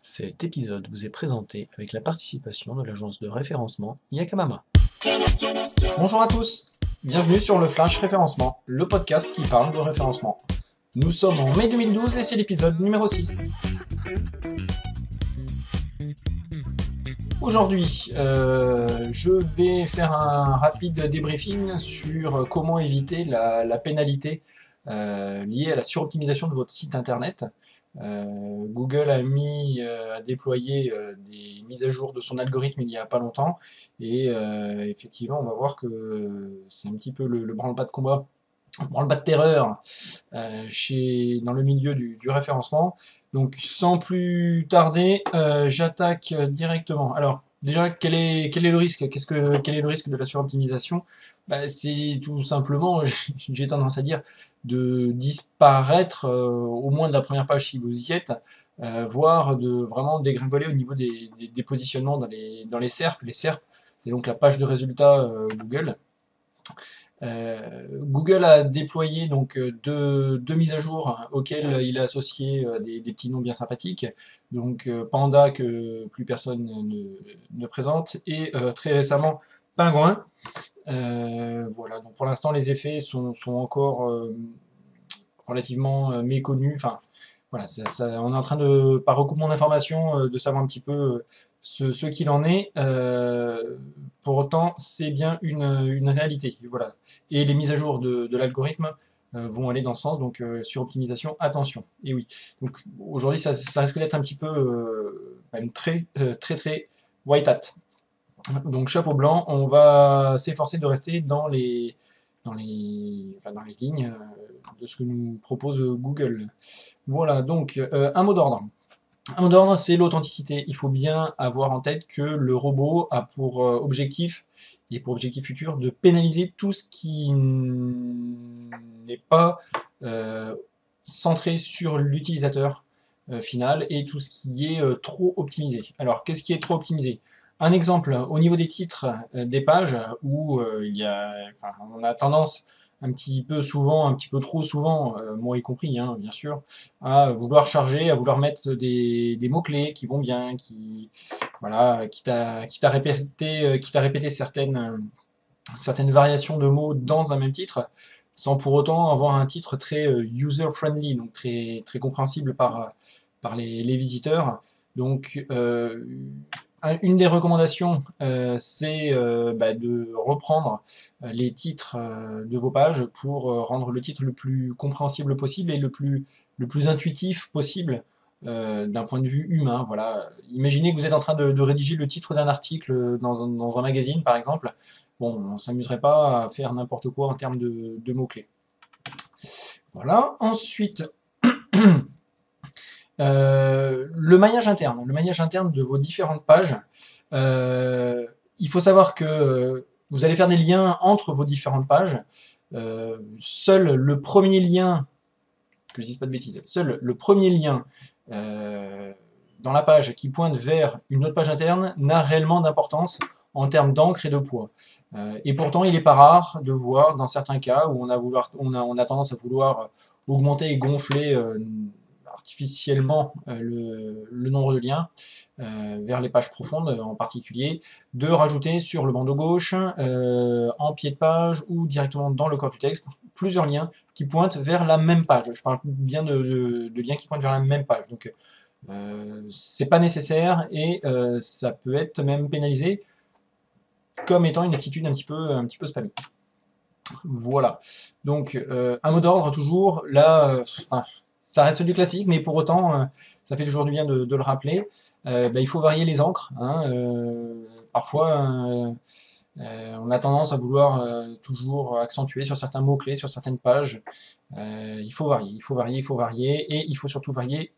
Cet épisode vous est présenté avec la participation de l'agence de référencement Yakamama. Bonjour à tous, bienvenue sur le Flash Référencement, le podcast qui parle de référencement. Nous sommes en mai 2012 et c'est l'épisode numéro 6. Aujourd'hui, je vais faire un rapide débriefing sur comment éviter la pénalité liée à la suroptimisation de votre site internet. Google a déployé des mises à jour de son algorithme il n'y a pas longtemps et effectivement on va voir que c'est un petit peu le branle-bas de combat, branle-bas de terreur dans le milieu du référencement. Donc sans plus tarder, j'attaque directement. Alors déjà, quel est le risque? Quel est le risque de la suroptimisation? C'est tout simplement, j'ai tendance à dire, de disparaître au moins de la première page si vous y êtes, voire de vraiment dégringoler au niveau des positionnements dans les SERP. Les SERP, c'est donc la page de résultats Google. Google a déployé donc deux mises à jour auxquelles il a associé des petits noms bien sympathiques, donc Panda que plus personne ne présente, et très récemment Pingouin. Voilà, donc pour l'instant les effets sont encore relativement méconnus. Enfin, voilà, on est en train de, par recoupement d'informations, de savoir un petit peu ce qu'il en est. Pour autant, c'est bien une réalité. Voilà. Et les mises à jour de l'algorithme vont aller dans ce sens, donc sur optimisation, attention. Et oui. Donc aujourd'hui, ça risque d'être un petit peu, même très white hat. Donc chapeau blanc, on va s'efforcer de rester dans les lignes de ce que nous propose Google. Voilà, donc un mot d'ordre. Un mot d'ordre, c'est l'authenticité. Il faut bien avoir en tête que le robot a pour objectif, et pour objectif futur, de pénaliser tout ce qui n'est pas centré sur l'utilisateur final et tout ce qui est trop optimisé. Alors, qu'est-ce qui est trop optimisé? Un exemple, au niveau des titres des pages, où on a tendance un petit peu souvent, un petit peu trop souvent, moi y compris, hein, bien sûr, à vouloir charger, à vouloir mettre des mots-clés qui vont bien, voilà, quitte à répéter certaines variations de mots dans un même titre, sans pour autant avoir un titre très user-friendly, donc très compréhensible par les visiteurs. Donc, une des recommandations, c'est de reprendre les titres de vos pages pour rendre le titre le plus compréhensible possible et le plus intuitif possible d'un point de vue humain. Voilà. Imaginez que vous êtes en train de rédiger le titre d'un article dans un magazine, par exemple. Bon, on ne s'amuserait pas à faire n'importe quoi en termes de mots-clés. Voilà. Ensuite, le maillage interne de vos différentes pages. Il faut savoir que vous allez faire des liens entre vos différentes pages. Seul le premier lien, que je dise pas de bêtises, seul le premier lien dans la page qui pointe vers une autre page interne n'a réellement d'importance en termes d'encre et de poids. Et pourtant, il n'est pas rare de voir dans certains cas où on a tendance à vouloir augmenter et gonfler artificiellement le nombre de liens vers les pages profondes en particulier, de rajouter sur le bandeau gauche, en pied de page ou directement dans le corps du texte, plusieurs liens qui pointent vers la même page. Je parle bien de liens qui pointent vers la même page. Donc c'est pas nécessaire et ça peut être même pénalisé comme étant une attitude un petit peu spammée. Voilà. Donc un mot d'ordre toujours. Là, ça reste du classique, mais pour autant, ça fait toujours du bien de le rappeler. Il faut varier les encres. Hein, parfois, on a tendance à vouloir toujours accentuer sur certains mots-clés, sur certaines pages. Il faut varier, et il faut surtout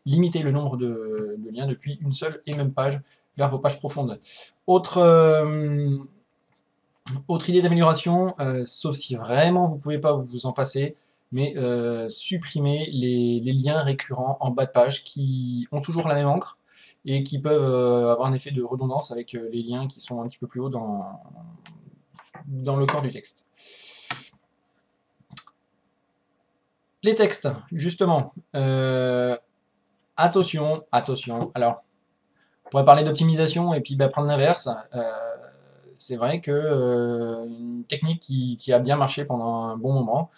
limiter le nombre de liens depuis une seule et même page vers vos pages profondes. Autre idée d'amélioration, sauf si vraiment vous ne pouvez pas vous en passer, mais supprimer les liens récurrents en bas de page qui ont toujours la même encre et qui peuvent avoir un effet de redondance avec les liens qui sont un petit peu plus haut dans le corps du texte. Les textes, justement, attention, alors pourrait parler d'optimisation et puis prendre l'inverse. C'est vrai que une technique qui a bien marché pendant un bon moment,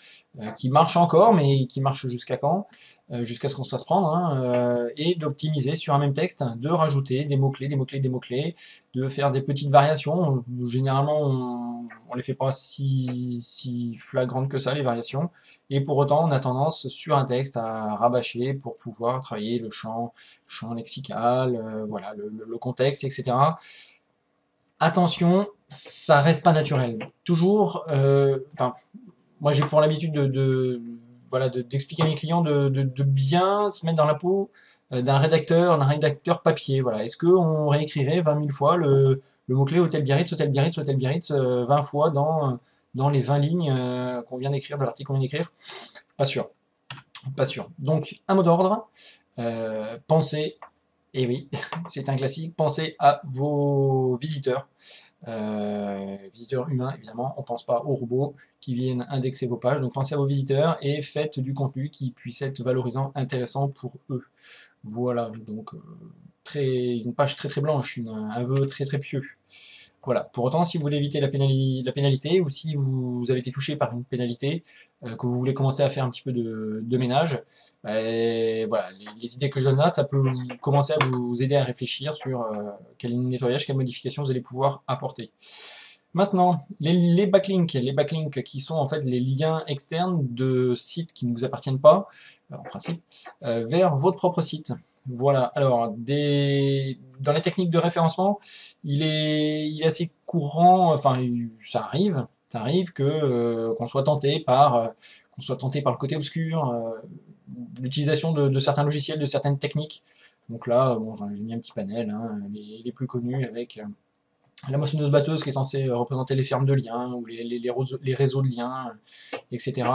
qui marche encore, mais qui marche jusqu'à quand? Jusqu'à ce qu'on se fasse prendre, hein, et d'optimiser sur un même texte, de rajouter des mots-clés, des mots-clés, des mots-clés, de faire des petites variations. Généralement, on les fait pas si flagrantes que ça, les variations. Et pour autant, on a tendance sur un texte à rabâcher pour pouvoir travailler le champ lexical, voilà, le contexte, etc. Attention, ça reste pas naturel. Toujours, enfin, moi j'ai pour l'habitude voilà, d'expliquer à mes clients de bien se mettre dans la peau d'un rédacteur papier. Voilà. Est-ce qu'on réécrirait 20 000 fois le mot-clé Hôtel Biarritz, Hôtel Biarritz, Hôtel Biarritz 20 fois dans les 20 lignes qu'on vient d'écrire, de l'article qu'on vient d'écrire? Pas sûr. Pas sûr. Donc, un mot d'ordre. Pensez, et oui, c'est un classique, pensez à vos visiteurs. Visiteurs humains, évidemment, on ne pense pas aux robots qui viennent indexer vos pages, donc pensez à vos visiteurs et faites du contenu qui puisse être valorisant, intéressant pour eux. Voilà, donc une page très très blanche, un vœu très très pieux. Voilà. Pour autant, si vous voulez éviter la pénalité ou si vous avez été touché par une pénalité, que vous voulez commencer à faire un petit peu de ménage, voilà, les idées que je donne là, ça peut commencer à vous aider à réfléchir sur quel nettoyage, quelle modification vous allez pouvoir apporter. Maintenant, les backlinks qui sont en fait les liens externes de sites qui ne vous appartiennent pas, en principe, vers votre propre site. Voilà, alors dans les techniques de référencement, il est assez courant, enfin ça arrive que qu'on soit tenté par le côté obscur, l'utilisation de certains logiciels, de certaines techniques. Donc là, bon, j'en ai mis un petit panel, hein, les plus connus avec la moissonneuse batteuse qui est censée représenter les fermes de liens ou les réseaux de liens, etc.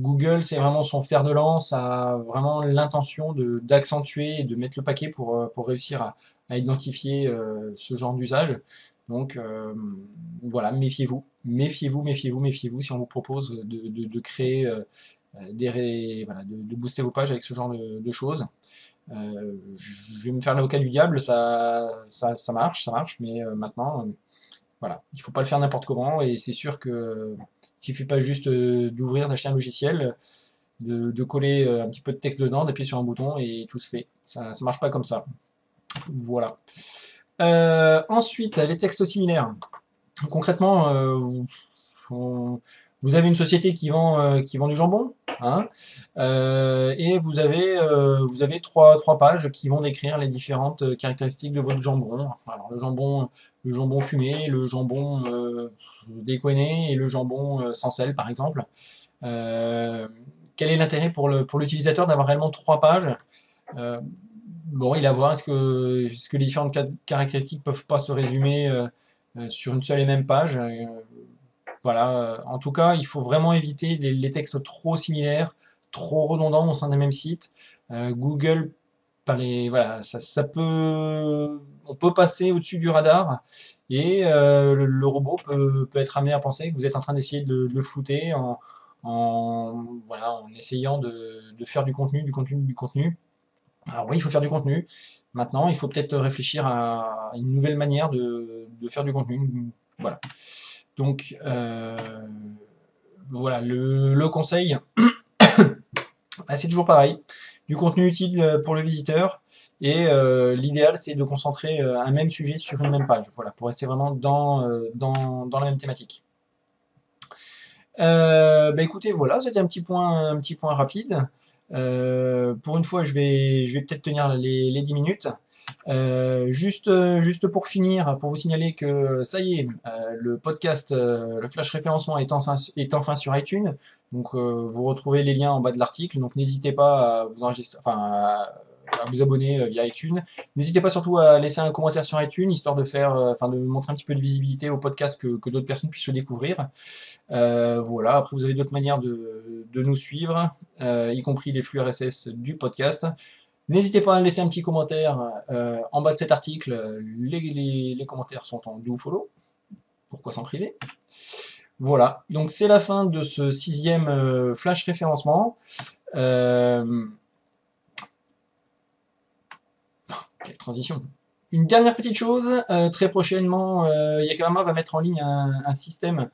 Google, c'est vraiment son fer de lance, a vraiment l'intention d'accentuer et de mettre le paquet pour réussir à identifier ce genre d'usage. Donc voilà, méfiez-vous, méfiez-vous, méfiez-vous, méfiez-vous si on vous propose de créer voilà, de booster vos pages avec ce genre de choses. Je vais me faire l'avocat du diable, ça marche, mais maintenant, voilà, il faut pas le faire n'importe comment, et c'est sûr que il suffit pas juste d'ouvrir, d'acheter un logiciel, de coller un petit peu de texte dedans, d'appuyer sur un bouton et tout se fait. Ça marche pas comme ça. Voilà. Ensuite, les textes similaires. Concrètement, on- vous avez une société qui vend du jambon, hein, et vous avez trois pages qui vont décrire les différentes caractéristiques de votre jambon. Alors, le jambon fumé, le jambon décoiné et le jambon sans sel, par exemple. Euh, Quel est l'intérêt pour l'utilisateur d'avoir réellement trois pages? Euh, bon, il est à voir, est-ce que les différentes caractéristiques peuvent pas se résumer sur une seule et même page? Voilà, en tout cas, il faut vraiment éviter les textes trop similaires, trop redondants au sein d'un même site. Google, voilà, ça peut, on peut passer au-dessus du radar et le robot peut être amené à penser que vous êtes en train d'essayer de le flouter voilà, en essayant de faire du contenu, du contenu, du contenu. Alors oui, il faut faire du contenu. Maintenant, il faut peut-être réfléchir à une nouvelle manière de faire du contenu. Voilà. Donc, voilà, le conseil, c'est toujours pareil. Du contenu utile pour le visiteur. Et l'idéal, c'est de concentrer un même sujet sur une même page. Voilà, pour rester vraiment dans la même thématique. Bah écoutez, voilà, c'était un petit point rapide. Pour une fois, je vais peut-être tenir les 10 minutes. Juste pour finir, pour vous signaler que ça y est, le podcast, le flash référencement est enfin sur iTunes. Donc vous retrouvez les liens en bas de l'article. Donc n'hésitez pas à vous enregistrer, enfin à vous abonner via iTunes. N'hésitez pas surtout à laisser un commentaire sur iTunes, histoire de faire, enfin de montrer un petit peu de visibilité au podcast que d'autres personnes puissent le découvrir. Voilà, après vous avez d'autres manières de nous suivre, y compris les flux RSS du podcast. N'hésitez pas à laisser un petit commentaire en bas de cet article. Les commentaires sont en do follow. Pourquoi s'en priver? Voilà, donc c'est la fin de ce sixième flash référencement. transition. Une dernière petite chose, très prochainement, Yakamama va mettre en ligne un système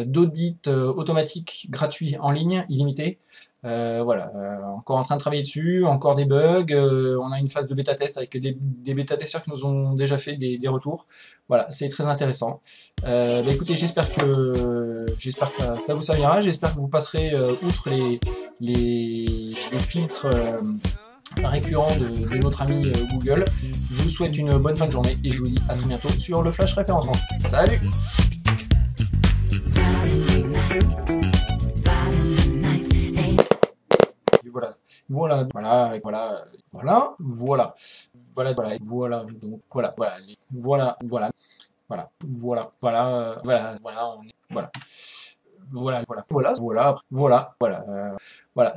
d'audit automatique gratuit en ligne, illimité. Voilà, encore en train de travailler dessus, encore des bugs. On a une phase de bêta test avec des bêta-testeurs qui nous ont déjà fait des retours. Voilà, c'est très intéressant. Bah écoutez, j'espère que ça vous servira. J'espère que vous passerez outre les filtres récurrents de notre ami Google. Je vous souhaite une bonne fin de journée et je vous dis à très bientôt sur le Flash Référencement. Salut! Voilà, voilà, voilà, voilà, voilà, voilà, voilà, voilà, voilà, donc voilà, voilà, voilà, voilà, voilà, voilà, voilà, voilà, voilà, on est, voilà, voilà, voilà, voilà, voilà, voilà, voilà.